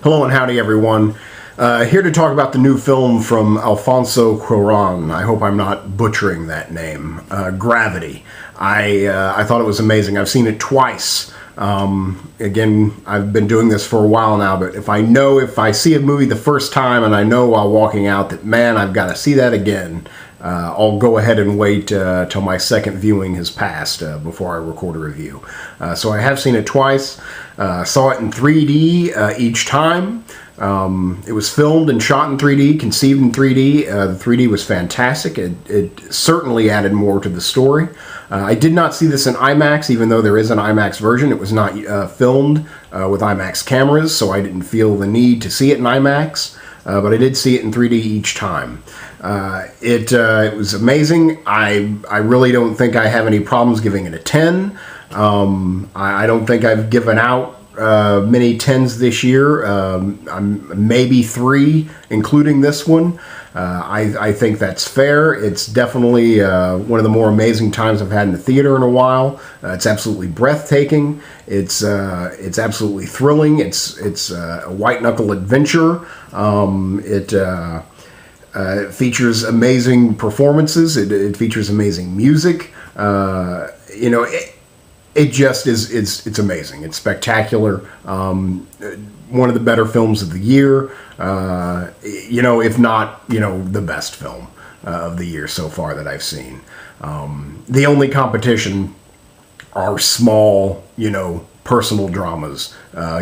Hello and howdy, everyone. Here to talk about the new film from Alfonso Cuarón. I hope I'm not butchering that name. Gravity. I thought it was amazing. I've seen it twice. Again, I've been doing this for a while now, but if I see a movie the first time and I know while walking out that, man, I've got to see that again, I'll go ahead and wait till my second viewing has passed before I record a review. So I have seen it twice. Saw it in 3D each time. It was filmed and shot in 3D, conceived in 3D. The 3D was fantastic. It certainly added more to the story. I did not see this in IMAX, even though there is an IMAX version. It was not filmed with IMAX cameras, so I didn't feel the need to see it in IMAX. But I did see it in 3D each time. It was amazing. I really don't think I have any problems giving it a 10. I don't think I've given out many 10s this year. Maybe 3, including this one. I think that's fair. It's definitely one of the more amazing times I've had in the theater in a while. It's absolutely breathtaking. It's absolutely thrilling. It's a white-knuckle adventure. It features amazing performances. It features amazing music. It just is. It's amazing. It's spectacular. One of the better films of the year. If not, the best film of the year so far that I've seen. The only competition are small, personal dramas.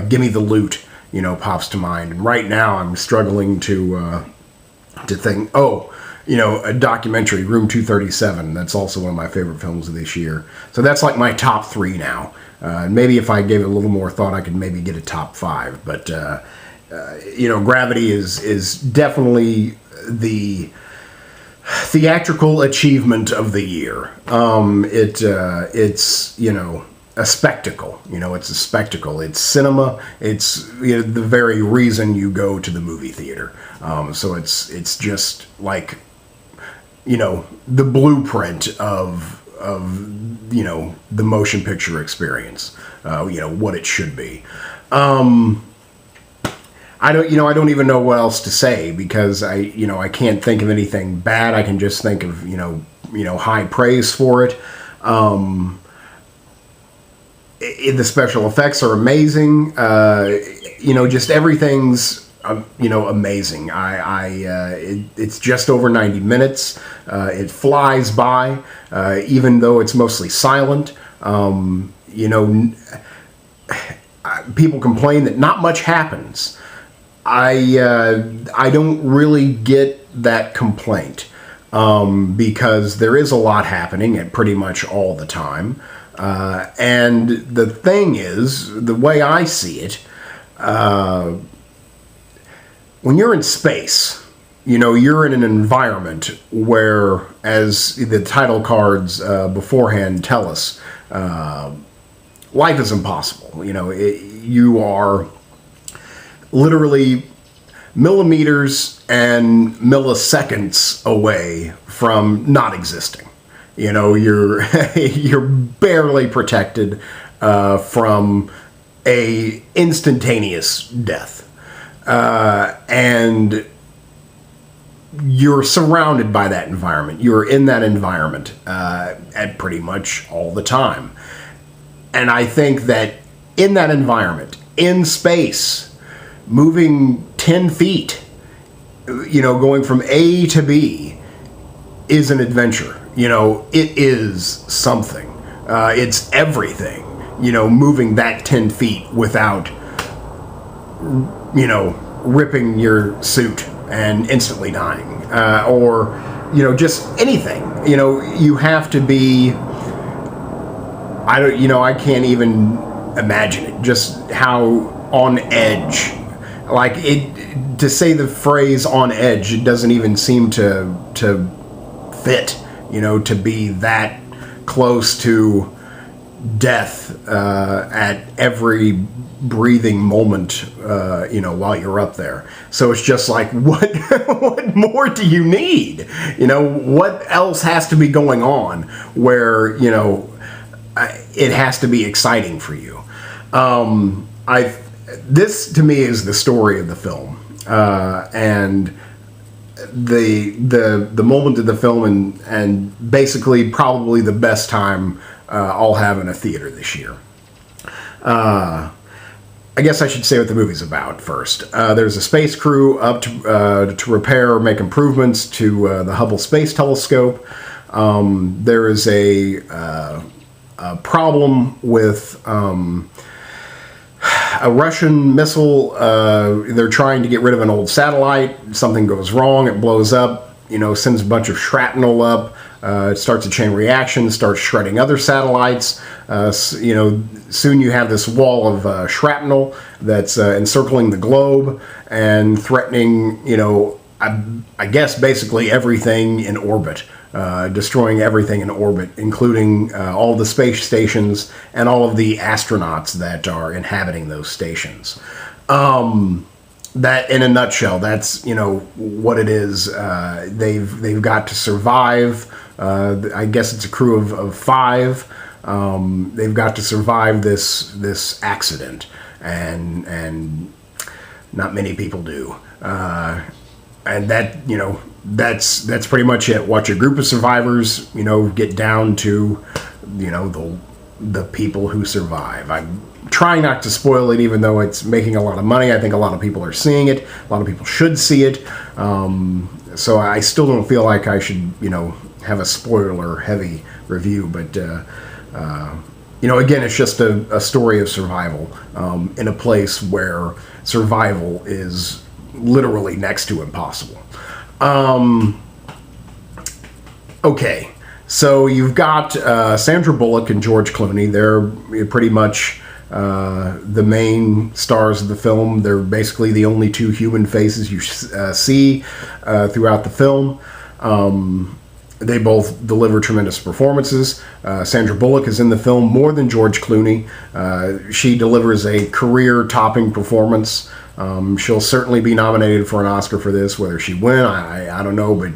Gimme the Loot, pops to mind. And right now, I'm struggling to think. A documentary, Room 237. That's also one of my favorite films of this year. So that's like my top 3 now. Maybe if I gave it a little more thought, I could maybe get a top 5. But, Gravity is definitely the theatrical achievement of the year. It's a spectacle. It's a spectacle. It's cinema. It's the very reason you go to the movie theater. So it's just like, the blueprint of the motion picture experience, what it should be. I don't even know what else to say, because I can't think of anything bad. I can just think of, high praise for it. The special effects are amazing. Just everything's amazing. It's just over 90 minutes. It flies by, even though it's mostly silent. People complain that not much happens. I don't really get that complaint, because there is a lot happening at pretty much all the time. And the thing is, the way I see it, when you're in space, you're in an environment where, as the title cards beforehand tell us, life is impossible. You are literally millimeters and milliseconds away from not existing. You're barely protected from a instantaneous death. And you're surrounded by that environment. You're in that environment at pretty much all the time. And I think that in that environment, in space, moving 10 feet, going from A to B is an adventure. It is something. It's everything, moving that 10 feet without ripping your suit and instantly dying, or just anything. You have to be. I can't even imagine it. Just how on edge, to say the phrase "on edge," it doesn't even seem to fit. To be that close to death at every breathing moment, while you're up there. So it's just like, what more do you need? What else has to be going on where, it has to be exciting for you? this to me is the story of the film, and the moment of the film, and basically probably the best time I'll have in a theater this year. I guess I should say what the movie's about first. There's a space crew up to repair or make improvements to the Hubble Space Telescope. There is a problem with a Russian missile. They're trying to get rid of an old satellite. Something goes wrong. It blows up. Sends a bunch of shrapnel up. It starts a chain reaction, starts shredding other satellites. Soon you have this wall of shrapnel that's encircling the globe and threatening, I guess basically everything in orbit, destroying everything in orbit, including all the space stations and all of the astronauts that are inhabiting those stations. That, in a nutshell, that's what it is. They've got to survive. I guess it's a crew of 5. They've got to survive this accident, and not many people do. And that's pretty much it. Watch a group of survivors, get down to, the people who survive. I'm trying not to spoil it, even though it's making a lot of money. I think a lot of people are seeing it. A lot of people should see it. So I still don't feel like I should, have a spoiler-heavy review. But, again, it's just a story of survival in a place where survival is literally next to impossible. Okay, so you've got Sandra Bullock and George Clooney. They're pretty much the main stars of the film. They're basically the only 2 human faces you see throughout the film. They both deliver tremendous performances. Sandra Bullock is in the film more than George Clooney. She delivers a career-topping performance. She'll certainly be nominated for an Oscar for this. Whether she win, I don't know, but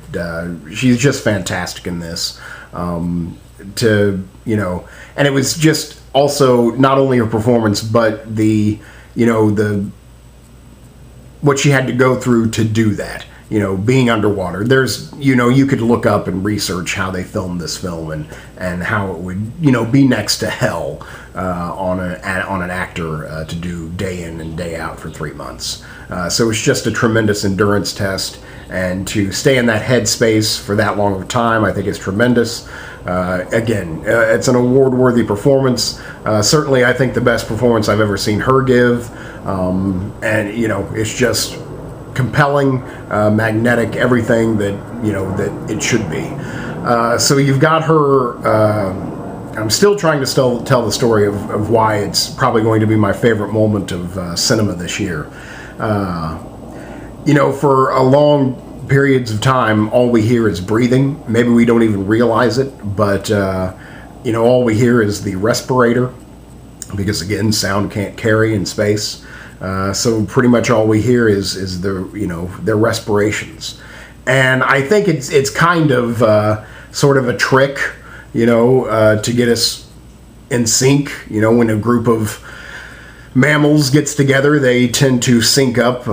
she's just fantastic in this. And it was just also not only her performance, but the what she had to go through to do that. Being underwater. There's, you could look up and research how they filmed this film and how it would, be next to hell on an actor to do day in and day out for 3 months. So it's just a tremendous endurance test, and to stay in that headspace for that long of a time, I think is tremendous. Again, it's an award-worthy performance. Certainly, I think the best performance I've ever seen her give, and it's just compelling, magnetic, everything that that it should be. So you've got her. I'm still trying to tell the story of why it's probably going to be my favorite moment of cinema this year. For a long periods of time, all we hear is breathing. Maybe we don't even realize it, but all we hear is the respirator, because again, sound can't carry in space. So pretty much all we hear is their respirations, and I think it's kind of sort of a trick, to get us in sync. When a group of mammals gets together, they tend to sync up,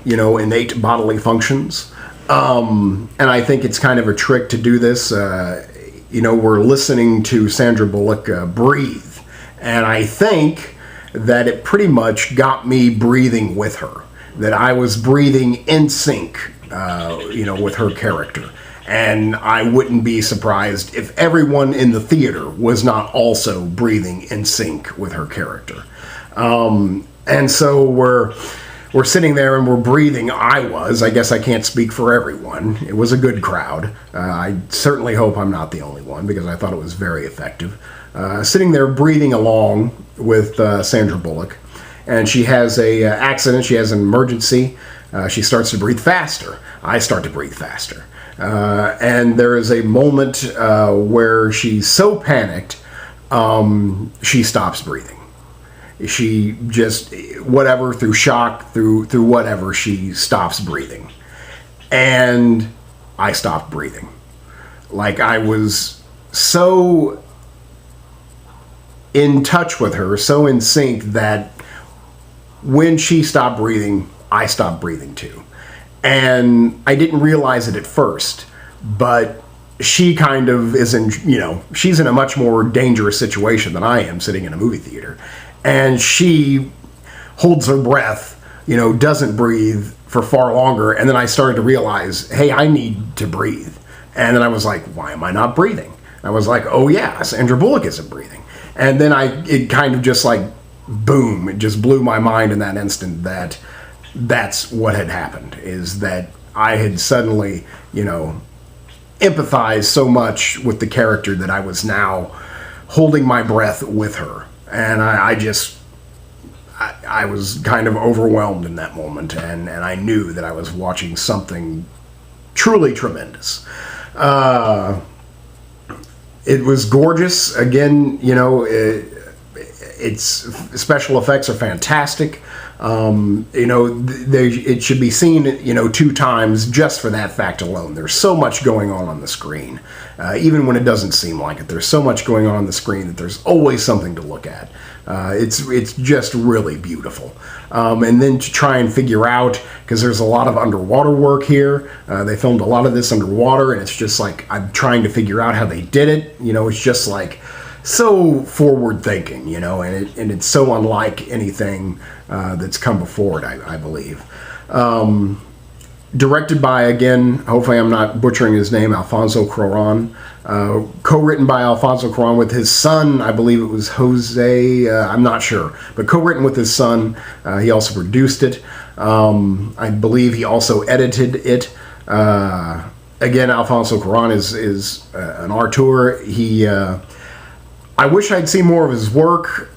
innate bodily functions, and I think it's kind of a trick to do this. We're listening to Sandra Bullock breathe, and I think that it pretty much got me breathing with her, that I was breathing in sync, with her character. And I wouldn't be surprised if everyone in the theater was not also breathing in sync with her character. And so we're sitting there and we're breathing. I guess I can't speak for everyone. It was a good crowd. I certainly hope I'm not the only one, because I thought it was very effective. Sitting there breathing along with Sandra Bullock, and she has a accident. She has an emergency. She starts to breathe faster. I start to breathe faster, and there is a moment where she's so panicked, she stops breathing. She just, whatever, through shock, through whatever, she stops breathing, and I stopped breathing. Like, I was so in touch with her, so in sync, that when she stopped breathing, I stopped breathing too. And I didn't realize it at first, but she kind of is in, she's in a much more dangerous situation than I am sitting in a movie theater. And she holds her breath, doesn't breathe for far longer. And then I started to realize, hey, I need to breathe. And then I was like, why am I not breathing? I was like, oh yeah, Sandra Bullock isn't breathing. And then it kind of just like, boom, it just blew my mind in that instant that that's what had happened, is that I had suddenly, empathized so much with the character that I was now holding my breath with her. And I was kind of overwhelmed in that moment, and I knew that I was watching something truly tremendous. It was gorgeous. Again, its special effects are fantastic. It should be seen, 2 times just for that fact alone. There's so much going on the screen. Even when it doesn't seem like it, there's so much going on the screen that there's always something to look at. It's just really beautiful. And then to try and figure out, because there's a lot of underwater work here, they filmed a lot of this underwater, and it's just like, I'm trying to figure out how they did it. It's just like, so forward thinking, and it's so unlike anything that's come before it, I believe. Directed by, again, hopefully I'm not butchering his name, Alfonso Cuarón. Co-written by Alfonso Cuarón with his son, I believe it was Jose, I'm not sure, but co-written with his son. He also produced it. I believe he also edited it. Again, Alfonso Cuarón is an auteur. I wish I'd seen more of his work.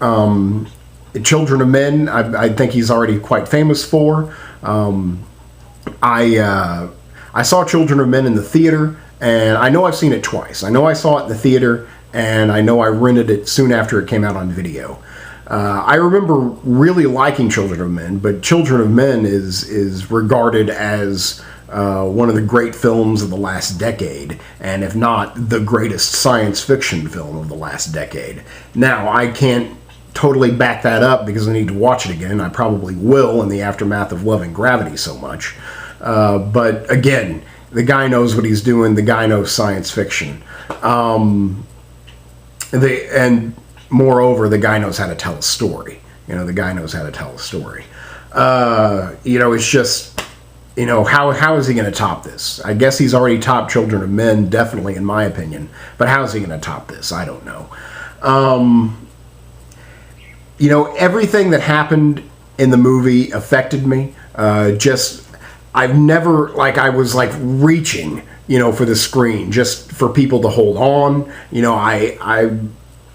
Children of Men, I think he's already quite famous for. I saw Children of Men in the theater, and I know I've seen it twice. I know I saw it in the theater, and I know I rented it soon after it came out on video. I remember really liking Children of Men, but Children of Men is regarded as one of the great films of the last decade, and if not, the greatest science fiction film of the last decade. Now, I can't totally back that up because I need to watch it again. I probably will in the aftermath of loving Gravity so much. But again, the guy knows what he's doing. The guy knows science fiction. And moreover, the guy knows how to tell a story. The guy knows how to tell a story. It's just, how is he going to top this? I guess he's already topped Children of Men, definitely in my opinion. But how is he going to top this? I don't know. Everything that happened in the movie affected me. I've never, I was reaching, for the screen, just for people to hold on.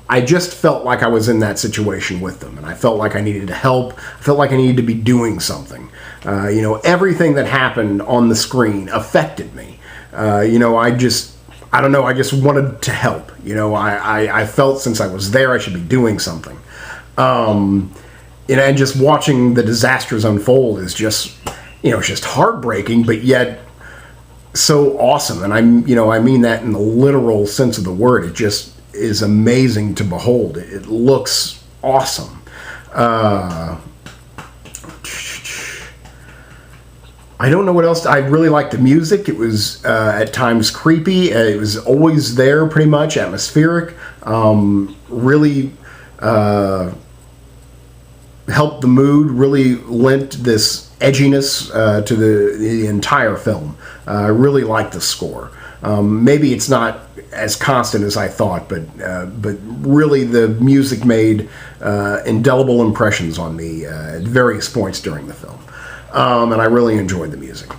I just felt like I was in that situation with them, and I felt like I needed to help. I felt like I needed to be doing something. Everything that happened on the screen affected me. I just wanted to help. I felt since I was there, I should be doing something. And just watching the disasters unfold is just, it's just heartbreaking, but yet so awesome. And I mean that in the literal sense of the word. It just is amazing to behold. It looks awesome. I don't know what else. I really liked the music. It was at times creepy. It was always there, pretty much atmospheric. Really helped the mood. Really lent this edginess to the entire film. I really liked the score. Maybe it's not as constant as I thought, but really the music made indelible impressions on me at various points during the film. And I really enjoyed the music.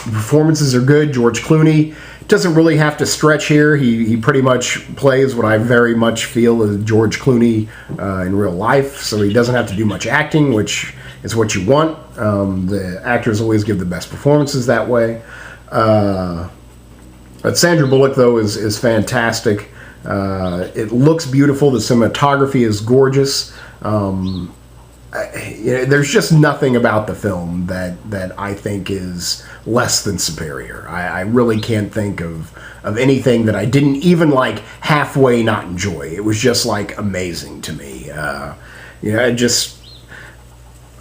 Performances are good. George Clooney doesn't really have to stretch here. He pretty much plays what I very much feel is George Clooney in real life, so he doesn't have to do much acting, which is what you want. The actors always give the best performances that way. But Sandra Bullock, though, is fantastic. It looks beautiful. The cinematography is gorgeous. There's just nothing about the film that I think is less than superior. I really can't think of anything that I didn't even halfway not enjoy. It was just amazing to me.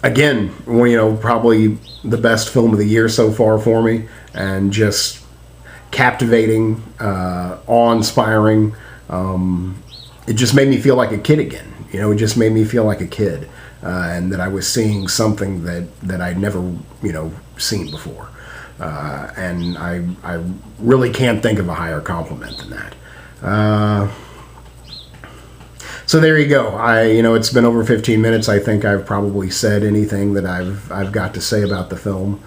again, well, you know, probably the best film of the year so far for me, and just captivating, awe-inspiring. It just made me feel like a kid again. You know, it just made me feel like a kid, and that I was seeing something that I'd never, you know, seen before. And I really can't think of a higher compliment than that. So there you go. You know, it's been over 15 minutes. I think I've probably said anything that I've got to say about the film.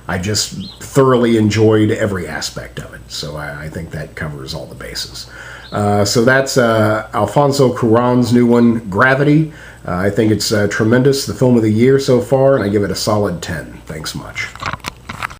I just thoroughly enjoyed every aspect of it. So I think that covers all the bases. So that's Alfonso Cuarón's new one, Gravity. I think it's tremendous, the film of the year so far, and I give it a solid 10. Thanks much.